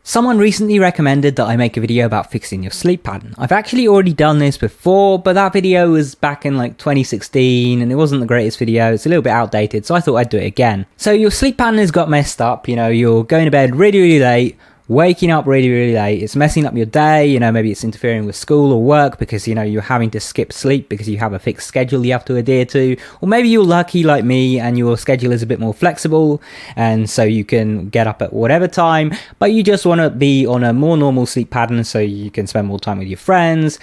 Someone recently recommended that I make a video about fixing your sleep pattern. I've actually already done this before, but that video was back in like 2016 and it wasn't the greatest video. It's a little bit outdated, so I thought I'd do it again. So your sleep pattern has got messed up, you're going to bed really late, waking up really late, it's messing up your day, maybe it's interfering with school or work because, you're having to skip sleep because you have a fixed schedule you have to adhere to, or maybe you're lucky like me and your schedule is a bit more flexible and so you can get up at whatever time, but you just want to be on a more normal sleep pattern so you can spend more time with your friends,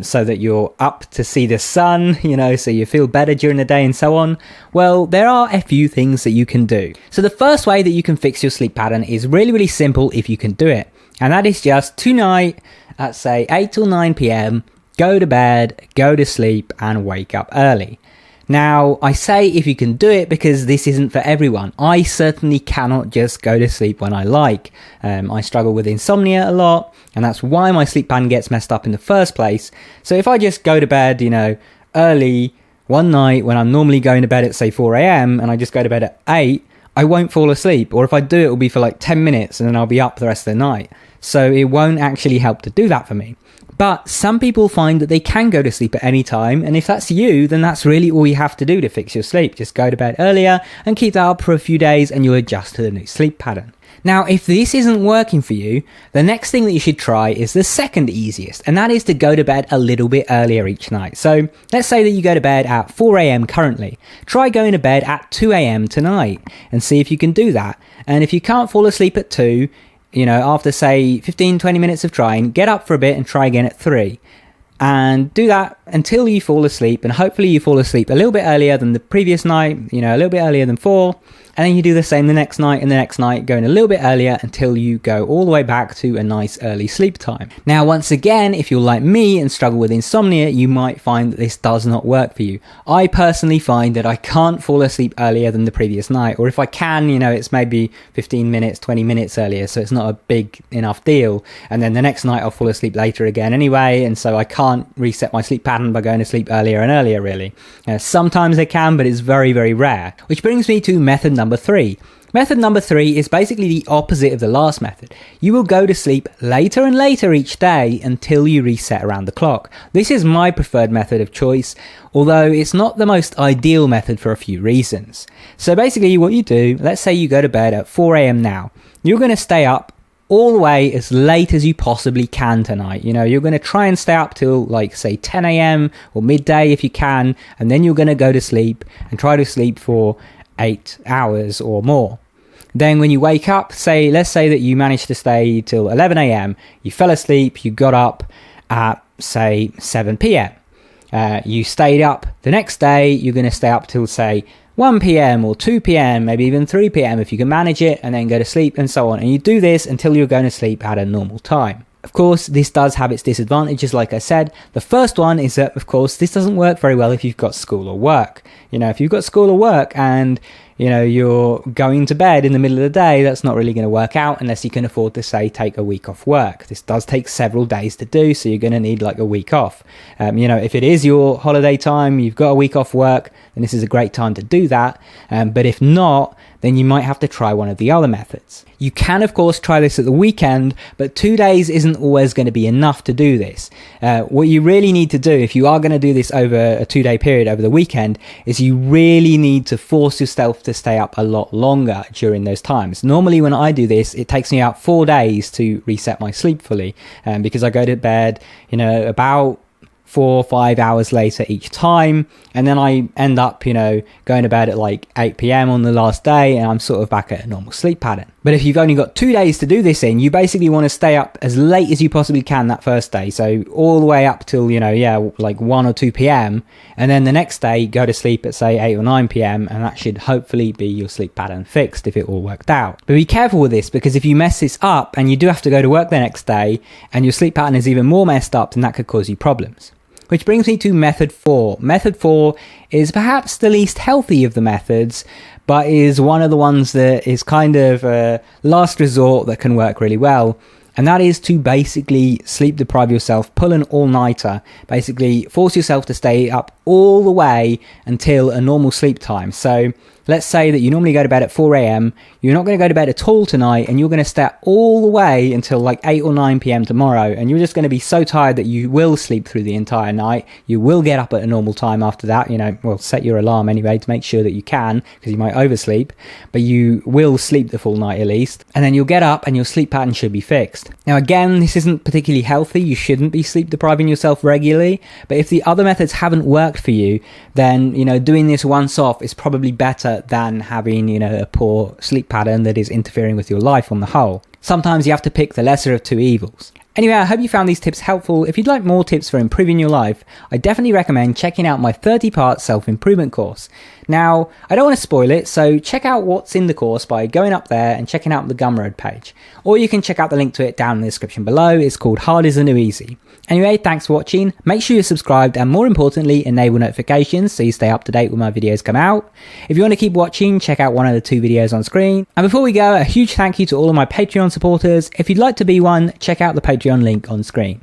so that you're up to see the sun, so you feel better during the day and so on. Well, there are a few things that you can do. So the first way that you can fix your sleep pattern is really simple if you can do it, and that is just tonight at say 8 or 9 p.m. go to bed, go to sleep and wake up early. Now I say if you can do it because this isn't for everyone. I certainly cannot just go to sleep when I like. I struggle with insomnia a lot and that's why my sleep pattern gets messed up in the first place. So if I just go to bed early one night when I'm normally going to bed at say 4 a.m. and I just go to bed at 8, I won't fall asleep, or if I do, it will be for like 10 minutes and then I'll be up the rest of the night. So it won't actually help to do that for me. But some people find that they can go to sleep at any time, and if that's you, then that's really all you have to do to fix your sleep. Just go to bed earlier and keep that up for a few days and you'll adjust to the new sleep pattern. Now, if this isn't working for you, the next thing that you should try is the second easiest, and that is to go to bed a little bit earlier each night. So let's say that you go to bed at 4 a.m. currently. Try going to bed at 2 a.m. tonight and see if you can do that. And if you can't fall asleep at 2, after say 15-20 minutes of trying, get up for a bit and try again at 3. And do that until you fall asleep, and hopefully you fall asleep a little bit earlier than the previous night, a little bit earlier than 4, and then you do the same the next night and the next night, going a little bit earlier until you go all the way back to a nice early sleep time. Now, once again, if you're like me and struggle with insomnia, you might find that this does not work for you. I personally find that I can't fall asleep earlier than the previous night, or if I can, it's maybe 15 minutes, 20 minutes earlier, so it's not a big enough deal. And then the next night I'll fall asleep later again anyway, and so I can't reset my sleep pattern by going to sleep earlier and earlier, really. Sometimes I can, but it's very rare. Which brings me to method number 3. Method number 3 is basically the opposite of the last method. You will go to sleep later and later each day until you reset around the clock. This is my preferred method of choice, although it's not the most ideal method for a few reasons. So basically what you do, let's say you go to bed at 4 a.m. now. You're going to stay up all the way as late as you possibly can tonight. You're going to try and stay up till like say 10 a.m. or midday if you can, and then you're going to go to sleep and try to sleep for 8 hours or more. Then when you wake up, let's say that you managed to stay till 11 a.m. You fell asleep, you got up at say 7 p.m. You stayed up the next day, you're going to stay up till say 1 p.m. or 2 p.m, maybe even 3 p.m. if you can manage it, and then go to sleep and so on. And you do this until you're going to sleep at a normal time. Of course, this does have its disadvantages, like I said. The first one is that, of course, this doesn't work very well if you've got school or work. If you've got school or work and, you're going to bed in the middle of the day, that's not really going to work out unless you can afford to, say, take a week off work. This does take several days to do, so you're going to need like a week off. If it is your holiday time, you've got a week off work, then this is a great time to do that. But if not, then you might have to try one of the other methods. You can, of course, try this at the weekend, but 2 days isn't always going to be enough to do this. What you really need to do, if you are going to do this over a 2-day period over the weekend, is you really need to force yourself to stay up a lot longer during those times. Normally when I do this, it takes me about 4 days to reset my sleep fully, because I go to bed, about 4 or 5 hours later each time, and then I end up going to bed at like 8 p.m. on the last day, and I'm sort of back at a normal sleep pattern. But if you've only got 2 days to do this in, you basically want to stay up as late as you possibly can that first day, so all the way up till like 1 or 2 p.m, and then the next day go to sleep at say 8 or 9 p.m, and that should hopefully be your sleep pattern fixed if it all worked out. But be careful with this, because if you mess this up and you do have to go to work the next day and your sleep pattern is even more messed up, then that could cause you problems. Which brings me to method 4. Method 4 is perhaps the least healthy of the methods, but is one of the ones that is kind of a last resort that can work really well. And that is to basically sleep deprive yourself, pull an all-nighter, basically force yourself to stay up all the way until a normal sleep time. So let's say that you normally go to bed at 4 a.m. You're not going to go to bed at all tonight, and you're going to stay all the way until like 8 or 9 p.m. tomorrow, and you're just going to be so tired that you will sleep through the entire night. You will get up at a normal time after that, well, set your alarm anyway to make sure that you can, because you might oversleep, but you will sleep the full night at least, and then you'll get up and your sleep pattern should be fixed. Now again, this isn't particularly healthy. You shouldn't be sleep depriving yourself regularly, but if the other methods haven't worked for you, then doing this once off is probably better than having a poor sleep pattern that is interfering with your life on the whole. Sometimes you have to pick the lesser of two evils. Anyway, I hope you found these tips helpful. If you'd like more tips for improving your life, I definitely recommend checking out my 30-part self-improvement course. Now, I don't want to spoil it, so check out what's in the course by going up there and checking out the Gumroad page. Or you can check out the link to it down in the description below. It's called Hard is the New Easy. Anyway, thanks for watching. Make sure you're subscribed and more importantly, enable notifications so you stay up to date when my videos come out. If you want to keep watching, check out one of the 2 videos on screen. And before we go, a huge thank you to all of my Patreon supporters. If you'd like to be one, check out the Patreon link on screen.